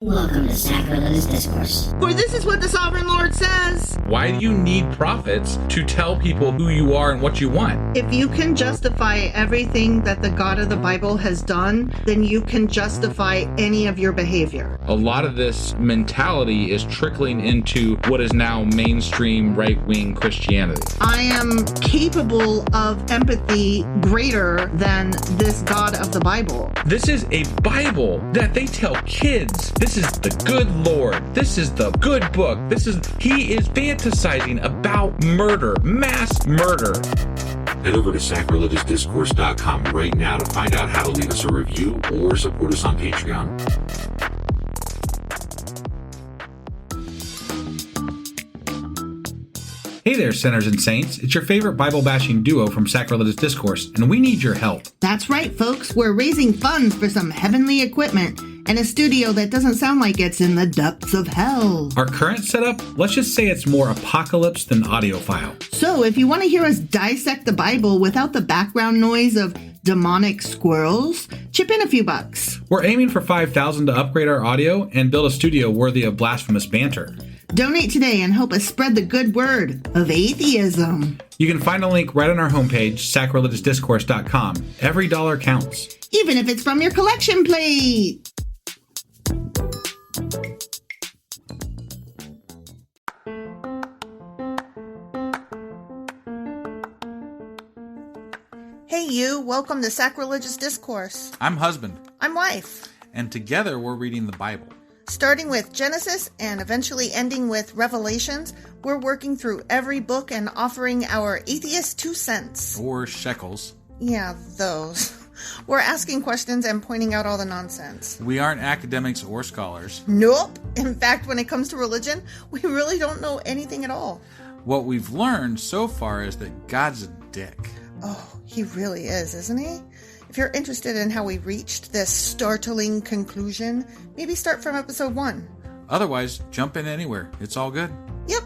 Welcome to Sacrilegious Discourse. For this is what the Sovereign Lord says. Why do you need prophets to tell people who you are and what you want? If you can justify everything that the God of the Bible has done, then you can justify any of your behavior. A lot of this mentality is trickling into what is now mainstream right-wing Christianity. I am capable of empathy greater than this God of the Bible. This is a Bible that they tell kids. This is the good Lord. This is the good book. He is fantasizing about murder, mass murder. Head over to sacrilegiousdiscourse.com right now to find out how to leave us a review or support us on Patreon. Hey there, sinners and saints. It's your favorite Bible-bashing duo from Sacrilegious Discourse, and we need your help. That's right, folks. We're raising funds for some heavenly equipment and a studio that doesn't sound like it's in the depths of hell. Our current setup, let's just say it's more apocalypse than audiophile. So if you want to hear us dissect the Bible without the background noise of demonic squirrels, chip in a few bucks. We're aiming for $5,000 to upgrade our audio and build a studio worthy of blasphemous banter. Donate today and help us spread the good word of atheism. You can find a link right on our homepage, sacrilegiousdiscourse.com. Every dollar counts. Even if it's from your collection plate. Hey you, welcome to Sacrilegious Discourse. I'm husband. I'm wife. And together we're reading the Bible. Starting with Genesis and eventually ending with Revelations, we're working through every book and offering our atheist 2 cents. Or shekels. Yeah, those. We're asking questions and pointing out all the nonsense. We aren't academics or scholars. Nope. In fact, when it comes to religion, we really don't know anything at all. What we've learned so far is that God's a dick. Oh, he really is, isn't he? If you're interested in how we reached this startling conclusion, maybe start from episode 1. Otherwise, jump in anywhere. It's all good. Yep.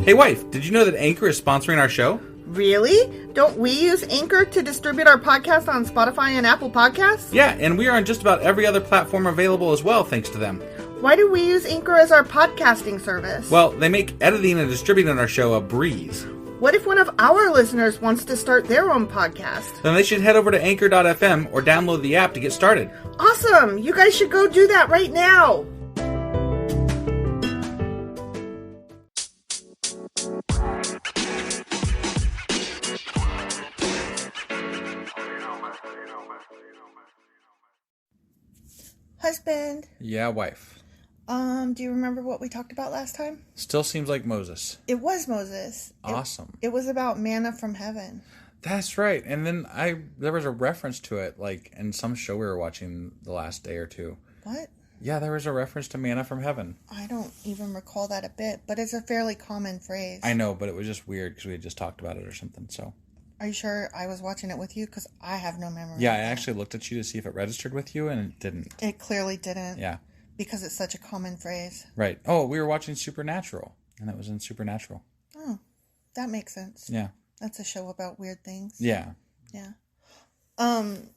Hey wife, did you know that Anchor is sponsoring our show? Really? Don't we use Anchor to distribute our podcast on Spotify and Apple Podcasts? Yeah, and we are on just about every other platform available as well, thanks to them. Why do we use Anchor as our podcasting service? Well, they make editing and distributing our show a breeze. What if one of our listeners wants to start their own podcast? Then they should head over to anchor.fm or download the app to get started. Awesome! You guys should go do that right now! Husband. Yeah, wife. Do you remember what we talked about last time? Still seems like Moses. It was Moses. Awesome. It was about manna from heaven. That's right. And then there was a reference to it, like in some show we were watching the last day or two. What? Yeah, there was a reference to manna from heaven. I don't even recall that a bit, but it's a fairly common phrase. I know, but it was just weird because we had just talked about it or something, so. Are you sure I was watching it with you? Because I have no memory. Yeah, I actually looked at you to see if it registered with you, and it didn't. It clearly didn't. Yeah. Because it's such a common phrase. Right. Oh, we were watching Supernatural, and it was in Supernatural. Oh, that makes sense. Yeah. That's a show about weird things. Yeah. Yeah.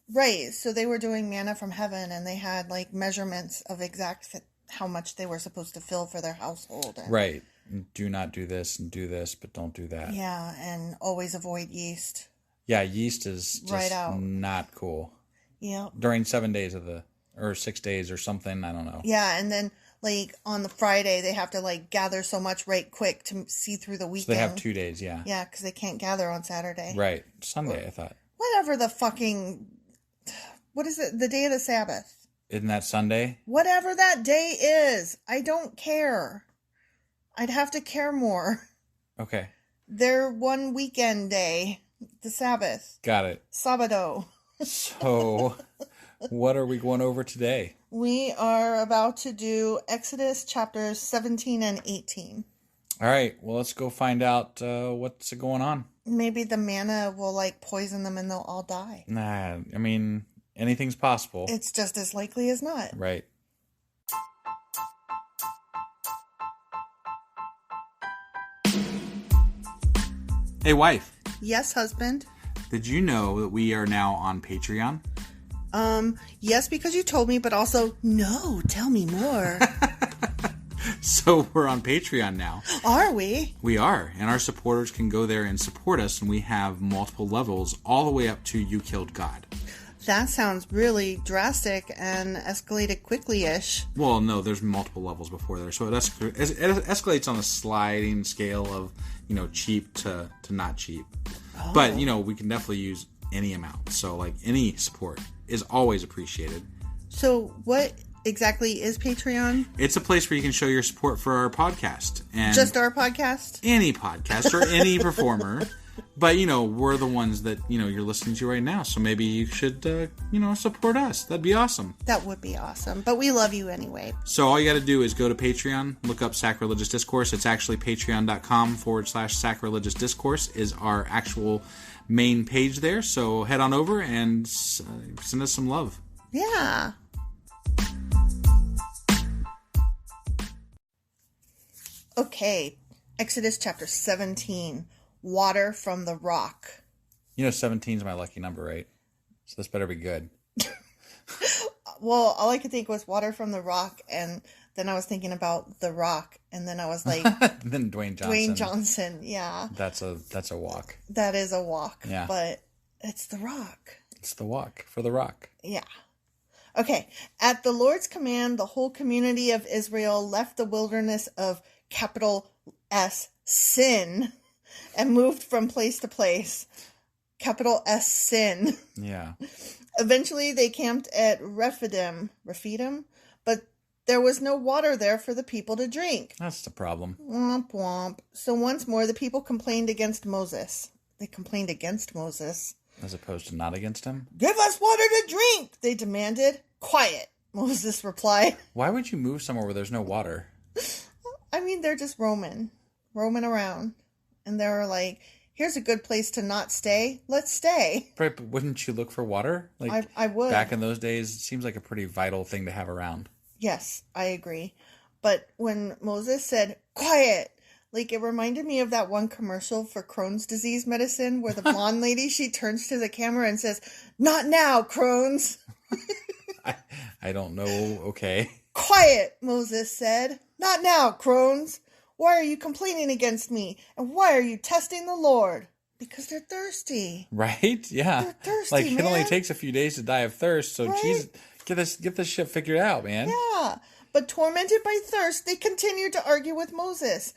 Right. So they were doing manna from heaven, and they had like measurements of exact how much they were supposed to fill for their household. And, right. Do not do this and do this, but don't do that. Yeah, and always avoid yeast. Yeah, yeast is just not cool. Yeah. During 7 days or 6 days or something, I don't know. Yeah, and then like on the Friday they have to like gather so much right quick to see through the weekend. So they have 2 days, yeah. Yeah, because they can't gather on Saturday. Right. Sunday, I thought. Whatever the fucking... What is it? The day of the Sabbath. Isn't that Sunday? Whatever that day is. I don't care. I'd have to care more. Okay. Their one weekend day. The Sabbath. Got it. Sabado. So, what are we going over today? We are about to do Exodus chapters 17 and 18. All right. Well, let's go find out what's going on. Maybe the manna will like poison them and they'll all die. Nah, I mean, anything's possible. It's just as likely as not. Right. Hey, wife. Yes, husband. Did you know that we are now on Patreon? Yes, because you told me, but also, no, tell me more. So we're on Patreon now. Are we? We are. And our supporters can go there and support us. And we have multiple levels all the way up to You Killed God. That sounds really drastic and escalated quickly-ish. Well, no, there's multiple levels before there. So it escalates on a sliding scale of, cheap to not cheap. Oh. But, we can definitely use any amount. So, like, any support is always appreciated. So what exactly is Patreon? It's a place where you can show your support for our podcast. And just our podcast? Any podcast or any performer. But, we're the ones that, you're listening to right now. So maybe you should, support us. That'd be awesome. That would be awesome. But we love you anyway. So all you got to do is go to Patreon, look up Sacrilegious Discourse. It's actually patreon.com/sacrilegious discourse is our actual main page there. So head on over and send us some love. Yeah. Okay. Exodus chapter 17. Water from the rock. 17 is my lucky number, right? So this better be good. Well, all I could think was water from the rock, and then I was thinking about The Rock, and then I was like... Then Dwayne Johnson. Dwayne Johnson, yeah. That's a walk. That is a walk, yeah. But it's The Rock. It's the walk for The Rock. Yeah. Okay. At the Lord's command, the whole community of Israel left the wilderness of capital S, sin, and moved from place to place. Capital S, sin. Yeah. Eventually, they camped at Rephidim, but there was no water there for the people to drink. That's the problem. Womp womp. So once more, the people complained against Moses. They complained against Moses. As opposed to not against him? Give us water to drink, they demanded. Quiet, Moses replied. Why would you move somewhere where there's no water? I mean, they're just roaming around. And they were like, here's a good place to not stay. Let's stay. Right, but wouldn't you look for water? Like I would. Back in those days, it seems like a pretty vital thing to have around. Yes, I agree. But when Moses said, quiet, like it reminded me of that one commercial for Crohn's disease medicine where the blonde lady, she turns to the camera and says, not now, Crohn's. I don't know. Okay. Quiet, Moses said. Not now, Crohn's. Why are you complaining against me? And why are you testing the Lord? Because they're thirsty. Right? Yeah. They're thirsty, like, man. It only takes a few days to die of thirst, so right? Jesus, get this shit figured out, man. Yeah. But tormented by thirst, they continued to argue with Moses.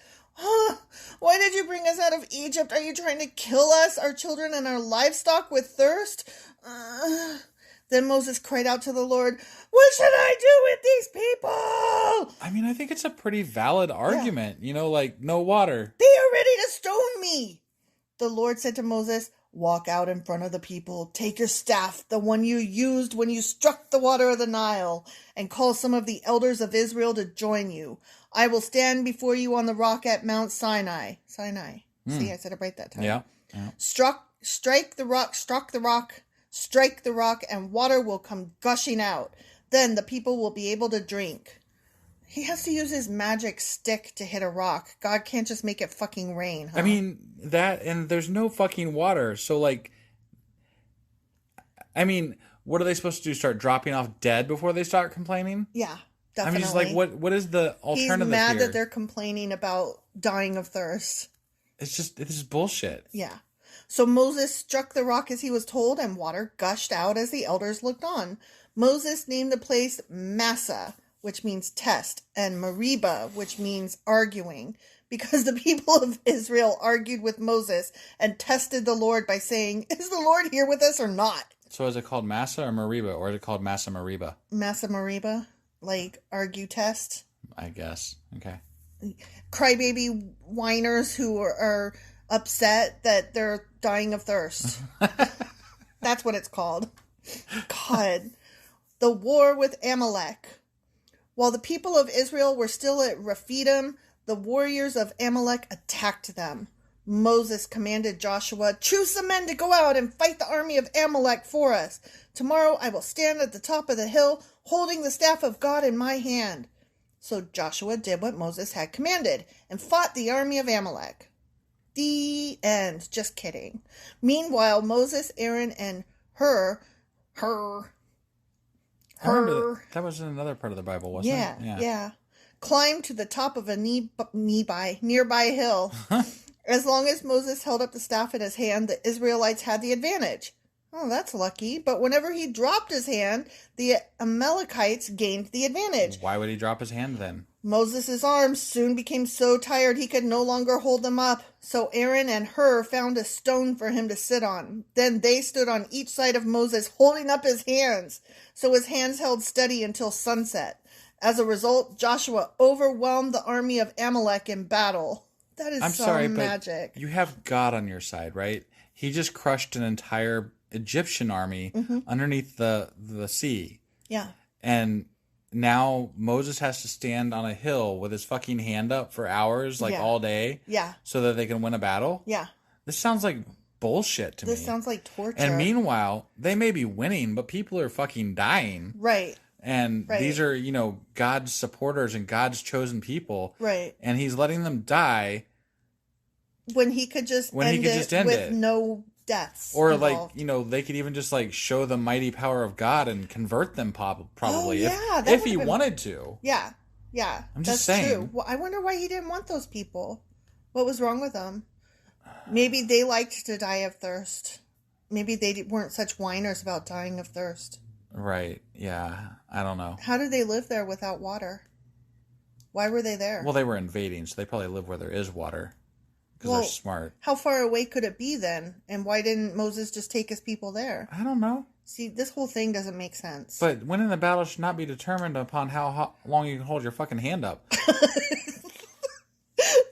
Why did you bring us out of Egypt? Are you trying to kill us, our children, and our livestock with thirst? Then Moses cried out to the Lord, what should I do with these people? I mean, I think it's a pretty valid argument. Yeah. Like, no water. They are ready to stone me. The Lord said to Moses, walk out in front of the people. Take your staff, the one you used when you struck the water of the Nile, and call some of the elders of Israel to join you. I will stand before you on the rock at Mount Sinai. Sinai. See, I said it right that time. Yeah. Strike the rock, struck the rock. Strike the rock, and water will come gushing out. Then the people will be able to drink. He has to use his magic stick to hit a rock. God can't just make it fucking rain, huh? I mean, and there's no fucking water. So, like, I mean, what are they supposed to do? Start dropping off dead before they start complaining? Yeah, definitely. I mean, just like, what is the alternative here? He's mad that they're complaining about dying of thirst. This is bullshit. Yeah. So Moses struck the rock as he was told, and water gushed out as the elders looked on. Moses named the place Massah, which means test, and Meribah, which means arguing, because the people of Israel argued with Moses and tested the Lord by saying, is the Lord here with us or not? So is it called Massah or Meribah, or is it called Massah Meribah? Massah Meribah, like argue test. I guess. Okay. Crybaby whiners who are upset that they're dying of thirst. That's what it's called. God. The war with Amalek. While the people of Israel were still at Rephidim, the warriors of Amalek attacked them. Moses commanded Joshua, choose some men to go out and fight the army of Amalek for us. Tomorrow I will stand at the top of the hill, holding the staff of God in my hand. So Joshua did what Moses had commanded and fought the army of Amalek. The end. Just kidding. Meanwhile, Moses, Aaron, and Hur, I remember that was in another part of the Bible, wasn't it? Yeah. Climbed to the top of a nearby hill. As long as Moses held up the staff in his hand, the Israelites had the advantage. Oh, that's lucky. But whenever he dropped his hand, the Amalekites gained the advantage. Why would he drop his hand then? Moses' arms soon became so tired he could no longer hold them up. So Aaron and Hur found a stone for him to sit on. Then they stood on each side of Moses, holding up his hands. So his hands held steady until sunset. As a result, Joshua overwhelmed the army of Amalek in battle. That is magic. But you have God on your side, right? He just crushed an entire Egyptian army underneath the sea. Yeah. And now Moses has to stand on a hill with his fucking hand up for hours, all day. Yeah. So that they can win a battle. Yeah. This sounds like bullshit to me. This sounds like torture. And meanwhile, they may be winning, but people are fucking dying. Right. And these are, God's supporters and God's chosen people. Right. And he's letting them die. When he could just end it with no deaths. Or involved. they could even just show the mighty power of God and convert them probably if he wanted to. Yeah. Yeah. I'm just saying. True. Well, I wonder why he didn't want those people. What was wrong with them? Maybe they liked to die of thirst. Maybe they weren't such whiners about dying of thirst. Right. Yeah. I don't know. How did they live there without water? Why were they there? Well, they were invading, so they probably live where there is water. Because they're smart. How far away could it be then? And why didn't Moses just take his people there? I don't know. See, this whole thing doesn't make sense. But winning the battle should not be determined upon how long you can hold your fucking hand up.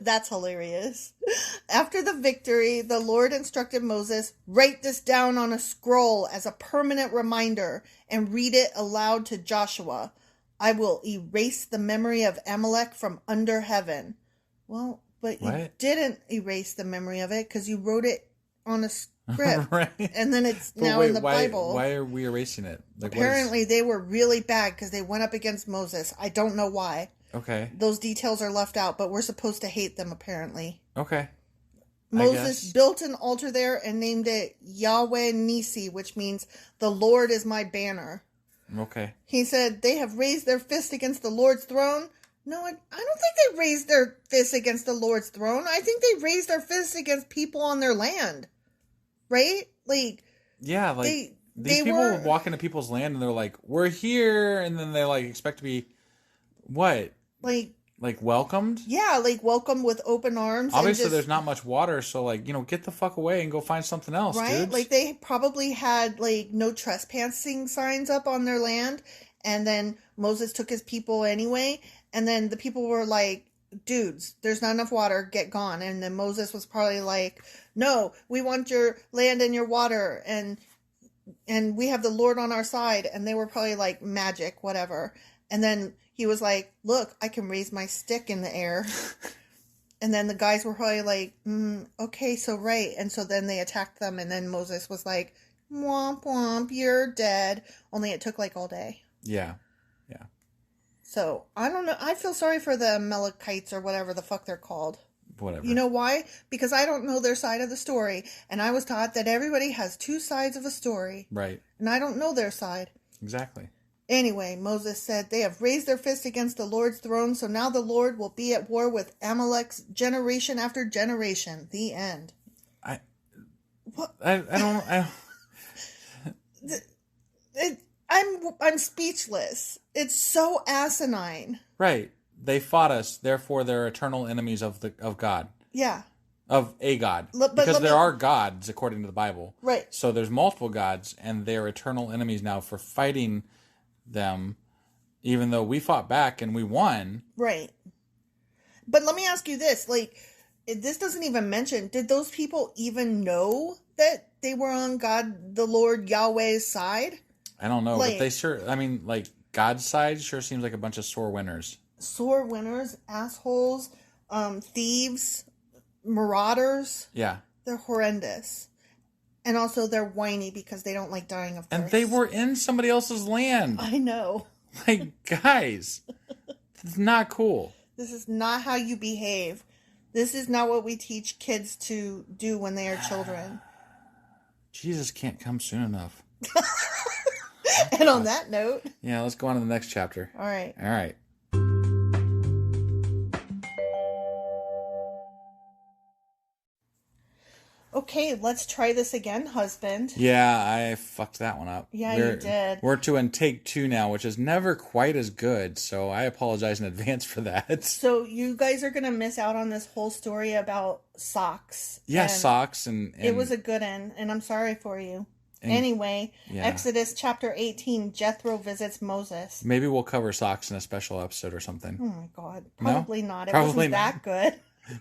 That's hilarious. After the victory, the Lord instructed Moses, write this down on a scroll as a permanent reminder and read it aloud to Joshua. I will erase the memory of Amalek from under heaven. Well, but you didn't erase the memory of it because you wrote it on a script. Right. And then it's now in the Bible. Why are we erasing it? Apparently they were really bad because they went up against Moses. I don't know why. Okay. Those details are left out, but we're supposed to hate them apparently. Okay. Moses built an altar there and named it Yahweh Nisi, which means the Lord is my banner. Okay. He said, they have raised their fist against the Lord's throne. No, I don't think they raised their fists against the Lord's throne. I think they raised their fists against people on their land. Right? Yeah, these people walk into people's land and they're like, we're here. And then they expect to be, what? Welcomed? Yeah, welcomed with open arms. Obviously, there's not much water, so, get the fuck away and go find something else, right? dudes. They probably had, no trespassing signs up on their land, and then Moses took his people anyway, and then the people were like, dudes, there's not enough water, get gone. And then Moses was probably like, no, we want your land and your water, and we have the Lord on our side, and they were probably like, magic, whatever. And then he was like, look, I can raise my stick in the air. And then the guys were probably like, okay, so right. And so then they attacked them. And then Moses was like, womp womp, you're dead. Only it took all day. Yeah. Yeah. So I don't know. I feel sorry for the Amalekites or whatever the fuck they're called. Whatever. You know why? Because I don't know their side of the story. And I was taught that everybody has two sides of a story. Right. And I don't know their side. Exactly. Anyway, Moses said, they have raised their fist against the Lord's throne, so now the Lord will be at war with Amalek's generation after generation. The end. I'm speechless. It's so asinine. Right. They fought us, therefore they're eternal enemies of God. Yeah. Of a God. Because there are gods, according to the Bible. Right. So there's multiple gods, and they're eternal enemies now for fighting them, even though we fought back and we won. Right. But let me ask you this, this doesn't even mention, did those people even know that they were on God, the Lord Yahweh's side? I don't know, but they sure, God's side sure seems like a bunch of sore winners. Sore winners, assholes, thieves, marauders. Yeah. They're horrendous. And also they're whiny because they don't like dying of thirst. And they were in somebody else's land. I know. Guys, it's not cool. This is not how you behave. This is not what we teach kids to do when they are children. Jesus can't come soon enough. And on that note... Yeah, let's go on to the next chapter. All right. All right. Okay, let's try this again, husband. Yeah, I fucked that one up. Yeah, you did. We're to in take 2 now, which is never quite as good, so I apologize in advance for that. So you guys are going to miss out on this whole story about socks. Yeah, and socks and... It was a good end, and I'm sorry for you. Anyway, yeah. Exodus chapter 18, Jethro Visits Moses. Maybe we'll cover socks in a special episode or something. Oh my God. Probably not. It Probably wasn't not. that good.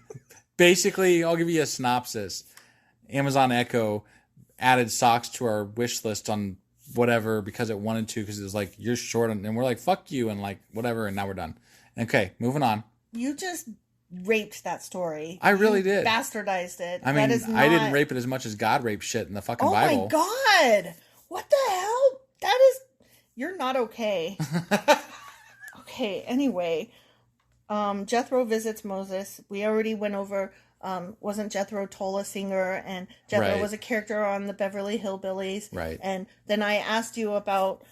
Basically, I'll give you a synopsis. Amazon Echo added socks to our wish list on whatever because it wanted to, because it was like, you're short, and we're like, fuck you, and like, whatever, and now we're done. Okay, moving on. You just raped that story. I really did. Bastardized it. I mean, I didn't rape it as much as God raped shit in the fucking Bible. Oh my God. What the hell? That is... You're not okay. Okay, anyway. Jethro Visits Moses. We already went over... wasn't Jethro Tull a singer, and Jethro Right. was a character on the Beverly Hillbillies. Right. And then I asked you about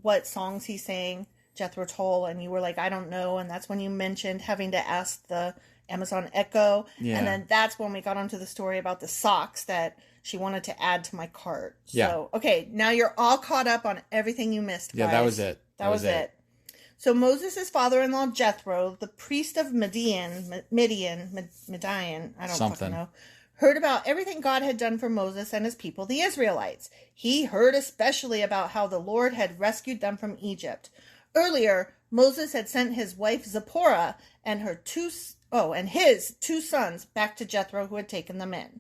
what songs he sang, Jethro Tull, and you were like, I don't know. And that's when you mentioned having to ask the Amazon Echo. Yeah. And then that's when we got onto the story about the socks that she wanted to add to my cart. Yeah. So, okay, now you're all caught up on everything you missed, guys. Yeah, that was it. That was it. So Moses' father-in-law Jethro, the priest of Midian, I don't fucking know, heard about everything God had done for Moses and his people, the Israelites. He heard especially about how the Lord had rescued them from Egypt. Earlier, Moses had sent his wife Zipporah and his 2 sons back to Jethro, who had taken them in.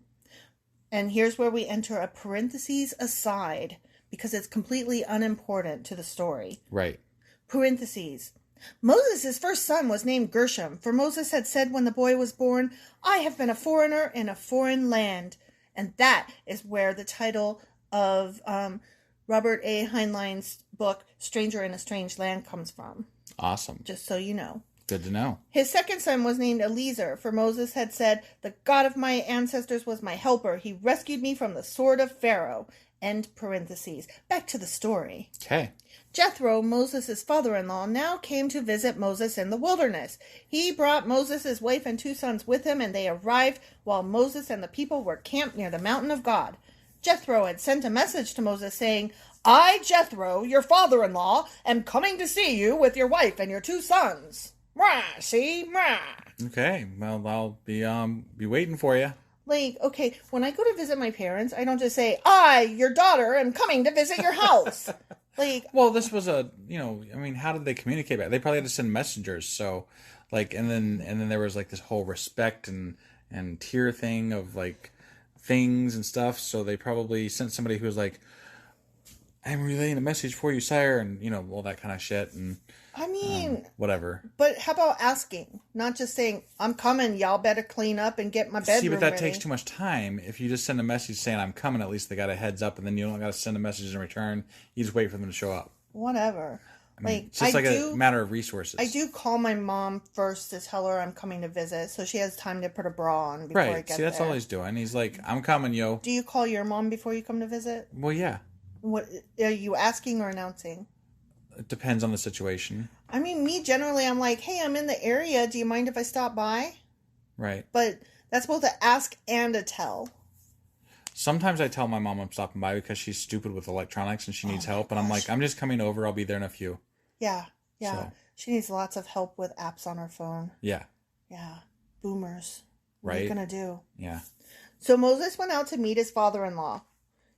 And here's where we enter a parentheses aside, because it's completely unimportant to the story. Right. Parentheses. Moses' first son was named Gershom, for Moses had said when the boy was born, I have been a foreigner in a foreign land. And that is where the title of Robert A. Heinlein's book, Stranger in a Strange Land, comes from. Awesome. Just so you know. Good to know. His second son was named Eliezer, for Moses had said, the God of my ancestors was my helper. He rescued me from the sword of Pharaoh. End parentheses. Back to the story. Okay. Jethro, Moses' father-in-law, now came to visit Moses in the wilderness. He brought Moses' wife and 2 sons with him, and they arrived while Moses and the people were camped near the mountain of God. Jethro had sent a message to Moses saying, I, Jethro, your father-in-law, am coming to see you with your wife and your 2 sons. Rah, see? Rah. Okay. Well, I'll be waiting for you. Like, okay, when I go to visit my parents, I don't just say, I, your daughter, am coming to visit your house. Like, well, this was I mean, how did they communicate back? They probably had to send messengers. So, like, and then there was like this whole respect and tier thing of like things and stuff. So they probably sent somebody who was like, I'm relaying a message for you, sire, and all that kind of shit. And I mean, whatever. But how about asking, not just saying, I'm coming, y'all better clean up and get my bedroom See, but that ready. takes too much time. If you just send a message saying I'm coming, at least they got a heads up, and then you don't got to send a message in return. You just wait for them to show up. Whatever. I mean, it's just a matter of resources. I do call my mom first to tell her I'm coming to visit, so she has time to put a bra on before I get there. See, that's all he's doing. He's like, I'm coming, yo. Do you call your mom before you come to visit? Well, yeah. What are you asking or announcing? It depends on the situation. I mean, me generally, I'm like, hey, I'm in the area. Do you mind if I stop by? Right. But that's both an ask and a tell. Sometimes I tell my mom I'm stopping by because she's stupid with electronics and she needs help. And I'm like, I'm just coming over. I'll be there in a few. Yeah. So. She needs lots of help with apps on her phone. Yeah. Yeah. Boomers. What right. are you going to do? Yeah. So Moses went out to meet his father-in-law.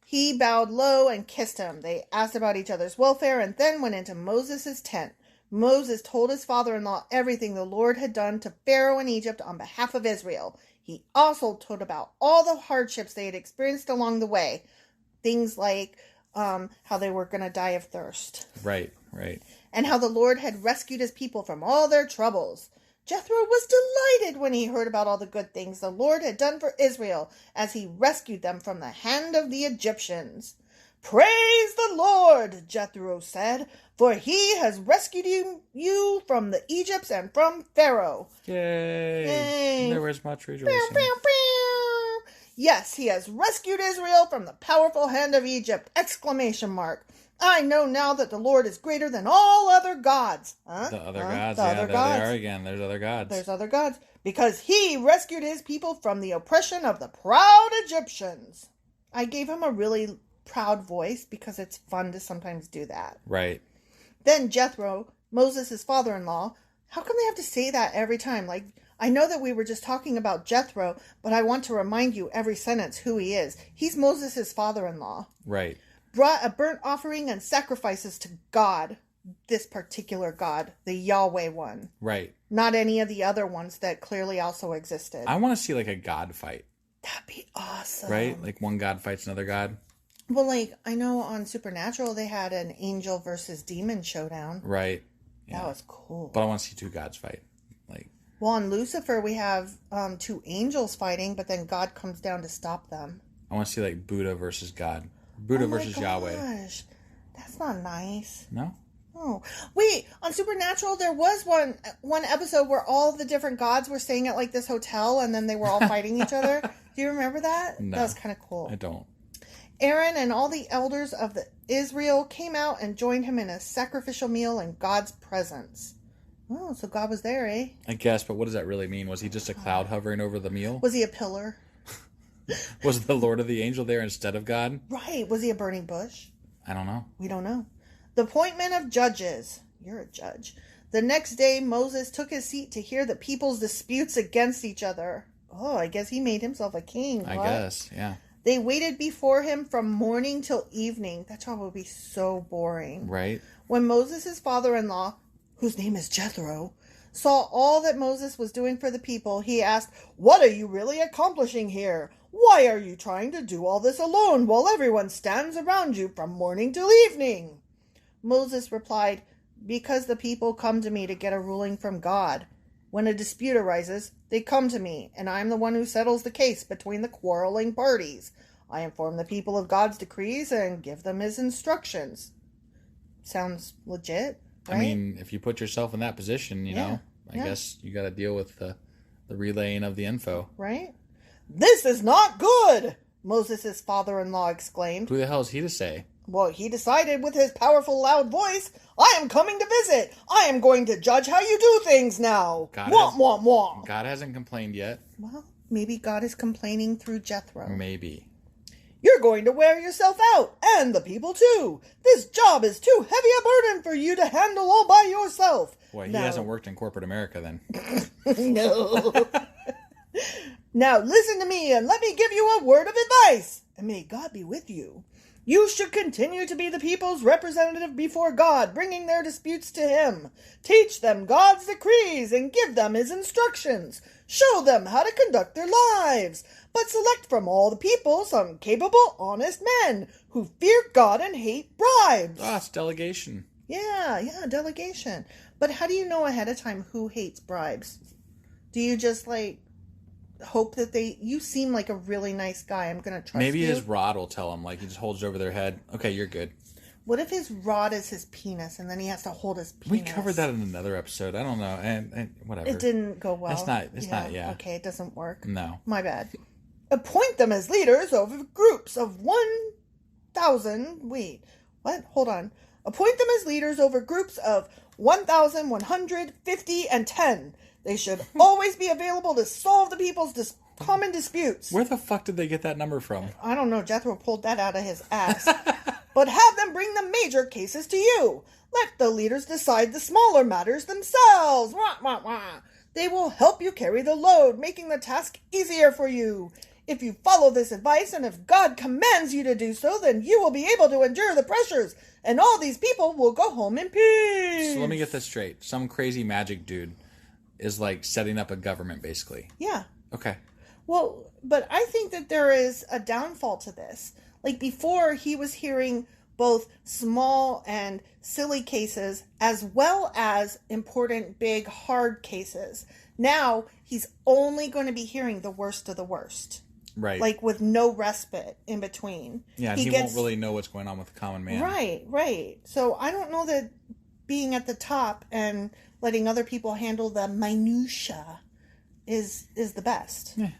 He bowed low and kissed him. They asked about each other's welfare and then went into Moses' tent. Moses told his father-in-law everything the Lord had done to Pharaoh in Egypt on behalf of Israel. He also told about all the hardships they had experienced along the way. Things like how they were going to die of thirst. Right, right. And how the Lord had rescued his people from all their troubles. Jethro was delighted when he heard about all the good things the Lord had done for Israel as he rescued them from the hand of the Egyptians. "Praise the Lord," Jethro said, "for he has rescued you from the Egypts and from Pharaoh." Yay. Yay. There was much rejoicing. Pew, pew, pew. Yes, he has rescued Israel from the powerful hand of Egypt! Exclamation mark. I know now that the Lord is greater than all other gods. Huh? The other gods. The other there gods. they are again. There's other gods. There's other gods. Because he rescued his people from the oppression of the proud Egyptians. I gave him a really proud voice because it's fun to sometimes do that. Right. Then Jethro, Moses' father-in-law, how come they have to say that every time? Like, I know that we were just talking about Jethro, but I want to remind you every sentence who he is. He's Moses' father-in-law. Right. Brought a burnt offering and sacrifices to God, this particular God, the Yahweh one. Right. Not any of the other ones that clearly also existed. I want to see like a god fight. That'd be awesome. Right? Like one god fights another god. Well, like, I know on Supernatural they had an angel versus demon showdown. Right. That was cool. But I want to see two gods fight. Like, well, on Lucifer we have two angels fighting, but then God comes down to stop them. I want to see like Buddha versus God. Buddha versus Yahweh. Gosh, that's not nice. No? Oh, wait! On Supernatural, there was one episode where all the different gods were staying at like this hotel, and then they were all fighting each other. Do you remember that? No, that was kind of cool. I don't. Aaron and all the elders of Israel came out and joined him in a sacrificial meal in God's presence. Oh, so God was there, eh? I guess, but what does that really mean? Was he just a cloud hovering over the meal? Was he a pillar? Was the Lord of the Angel there instead of God? Right. Was he a burning bush? I don't know. We don't know. The appointment of judges. You're a judge. The next day, Moses took his seat to hear the people's disputes against each other. Oh, I guess he made himself a king. I guess, yeah. They waited before him from morning till evening. That job would be so boring. Right. When Moses' father-in-law, whose name is Jethro, saw all that Moses was doing for the people, he asked, "What are you really accomplishing here? Why are you trying to do all this alone while everyone stands around you from morning till evening?" Moses replied, "Because the people come to me to get a ruling from God. When a dispute arises, they come to me, and I am the one who settles the case between the quarreling parties. I inform the people of God's decrees and give them his instructions." Sounds legit, right? I mean, if you put yourself in that position, you know, I guess you got to deal with the relaying of the info. Right? "This is not good!" Moses' father-in-law exclaimed. Who the hell is he to say? Well, he decided with his powerful, loud voice, "I am coming to visit. I am going to judge how you do things now. Wah. God hasn't complained yet. Well, maybe God is complaining through Jethro. Maybe. "You're going to wear yourself out, and the people too. This job is too heavy a burden for you to handle all by yourself." Boy, he hasn't worked in corporate America then. No. "Now listen to me and let me give you a word of advice, and may God be with you. You should continue to be the people's representative before God, bringing their disputes to him. Teach them God's decrees and give them his instructions. Show them how to conduct their lives. But select from all the people some capable, honest men who fear God and hate bribes." Ah, it's delegation. Yeah, delegation. But how do you know ahead of time who hates bribes? Do you just like hope that you seem like a really nice guy, I'm gonna trust Maybe you? his rod will tell him, like he just holds it over their head. Okay, you're good. What if his rod is his penis and then he has to hold his penis? We covered that in another episode. I don't know, and whatever. It didn't go well. It's not. Okay, it doesn't work. No. My bad. "Appoint them as leaders over groups of 1,000. Wait, what? Hold on. Appoint them as leaders over groups of 1,150 and 10. They should always be available to solve the people's common disputes." Where the fuck did they get that number from? I don't know. Jethro pulled that out of his ass. "But have them bring the major cases to you. Let the leaders decide the smaller matters themselves. They will help you carry the load, making the task easier for you. If you follow this advice, and if God commands you to do so, then you will be able to endure the pressures, and all these people will go home in peace." So let me get this straight. Some crazy magic dude is like setting up a government, basically. Yeah. Okay. Well, but I think that there is a downfall to this. Like before, he was hearing both small and silly cases as well as important, big, hard cases. Now, he's only going to be hearing the worst of the worst. Right. Like with no respite in between. Yeah, and he won't really know what's going on with the common man. Right. So I don't know that being at the top and letting other people handle the minutia is the best. Yeah.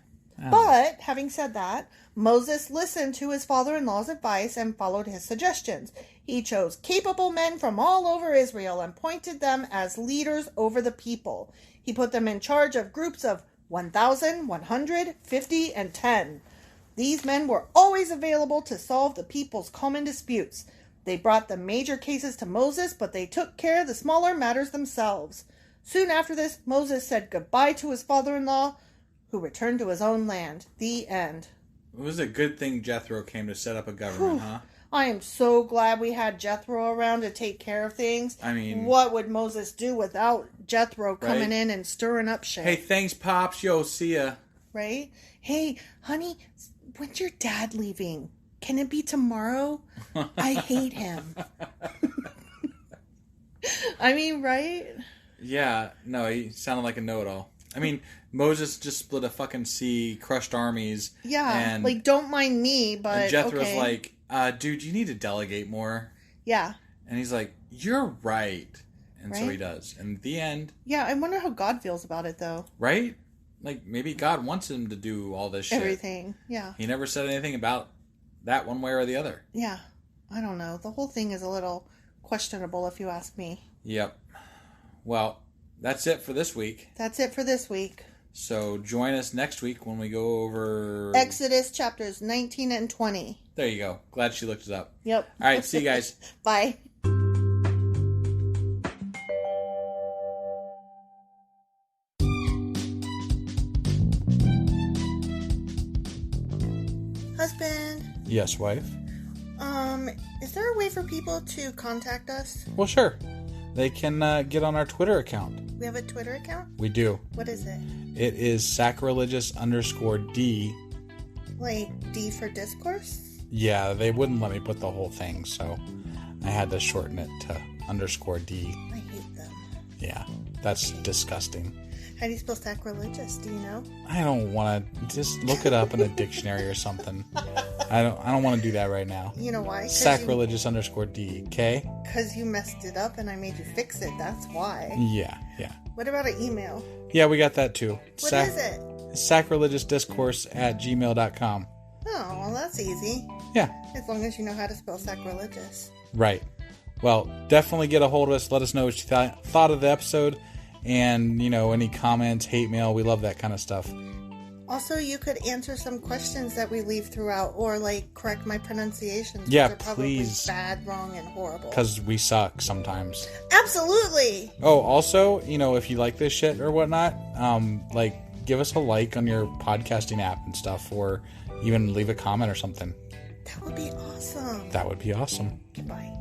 But, having said that, Moses listened to his father-in-law's advice and followed his suggestions. He chose capable men from all over Israel and appointed them as leaders over the people. He put them in charge of groups of 1,000, 100, 50, and 10. These men were always available to solve the people's common disputes. They brought the major cases to Moses, but they took care of the smaller matters themselves. Soon after this, Moses said goodbye to his father-in-law, who returned to his own land. The end. It was a good thing Jethro came to set up a government, huh? I am so glad we had Jethro around to take care of things. I mean... what would Moses do without Jethro coming in and stirring up shit? Hey, thanks, Pops. Yo, see ya. Right? Hey, honey, when's your dad leaving? Can it be tomorrow? I hate him. I mean, right? Yeah, no, he sounded like a know-it-all. I mean, Moses just split a fucking sea, crushed armies. Yeah, and, like, don't mind me, but and Jethro's okay. like, dude, you need to delegate more. Yeah. And he's like, you're right. And so Right? he does. And at the end... Yeah, I wonder how God feels about it, though. Right? Like, maybe God wants him to do all this shit. Everything, yeah. He never said anything about that one way or the other. Yeah, I don't know. The whole thing is a little questionable, if you ask me. Yep. Well, that's it for this week. That's it for this week. So join us next week when we go over... Exodus chapters 19 and 20. There you go. Glad she looked it up. Yep. All right, see you guys. Bye. Husband, Yes, wife? is there a way for people to contact us? Well, sure. They can get on our Twitter account. We have a Twitter account? We do. What is it? It is sacrilegious_D. Like D for discourse? Yeah, they wouldn't let me put the whole thing, so I had to shorten it to _D. I hate them. Yeah, that's disgusting. How do you spell sacrilegious? Do you know? I don't want to. Just look it up in a dictionary or something. I don't want to do that right now. You know why? Sacrilegious_D. Okay? Because you messed it up and I made you fix it. That's why. Yeah. What about an email? Yeah, we got that too. What is it? sacrilegiousdiscourse@gmail.com. Oh, well, that's easy. Yeah. As long as you know how to spell sacrilegious. Right. Well, definitely get a hold of us. Let us know what you thought of the episode. And, any comments, hate mail. We love that kind of stuff. Also, you could answer some questions that we leave throughout or, correct my pronunciations. Yeah, which are probably please. bad, wrong, and horrible. Because we suck sometimes. Absolutely! Oh, also, if you like this shit or whatnot, give us a like on your podcasting app and stuff, or even leave a comment or something. That would be awesome. That would be awesome. Goodbye.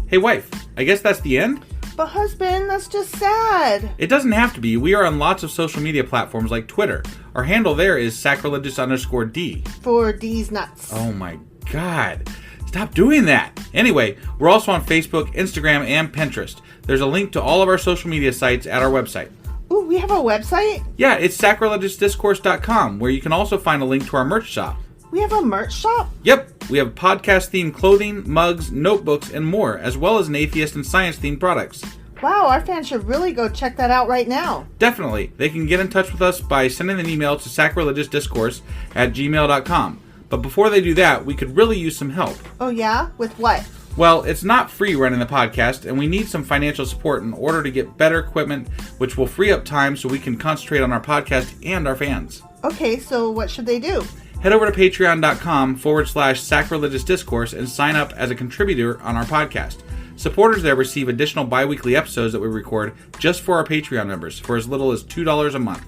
Hey, wife, I guess that's the end? But husband, that's just sad. It doesn't have to be. We are on lots of social media platforms like Twitter. Our handle there is sacrilegious_D. For D's nuts. Oh my God. Stop doing that. Anyway, we're also on Facebook, Instagram, and Pinterest. There's a link to all of our social media sites at our website. Ooh, we have a website? Yeah, it's sacrilegiousdiscourse.com, where you can also find a link to our merch shop. We have a merch shop? Yep, we have podcast-themed clothing, mugs, notebooks, and more, as well as an atheist and science-themed products. Wow, our fans should really go check that out right now. Definitely. They can get in touch with us by sending an email to sacrilegiousdiscourse@gmail.com. But before they do that, we could really use some help. Oh yeah? With what? Well, it's not free running the podcast, and we need some financial support in order to get better equipment, which will free up time so we can concentrate on our podcast and our fans. Okay, so what should they do? Head over to patreon.com/sacrilegiousdiscourse and sign up as a contributor on our podcast. Supporters there receive additional bi-weekly episodes that we record just for our Patreon members for as little as $2 a month.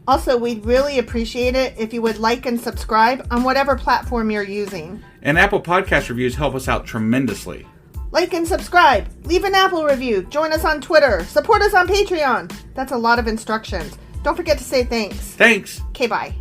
Also, we'd really appreciate it if you would like and subscribe on whatever platform you're using. And Apple Podcast reviews help us out tremendously. Like and subscribe. Leave an Apple review. Join us on Twitter. Support us on Patreon. That's a lot of instructions. Don't forget to say thanks. Thanks. Okay, bye.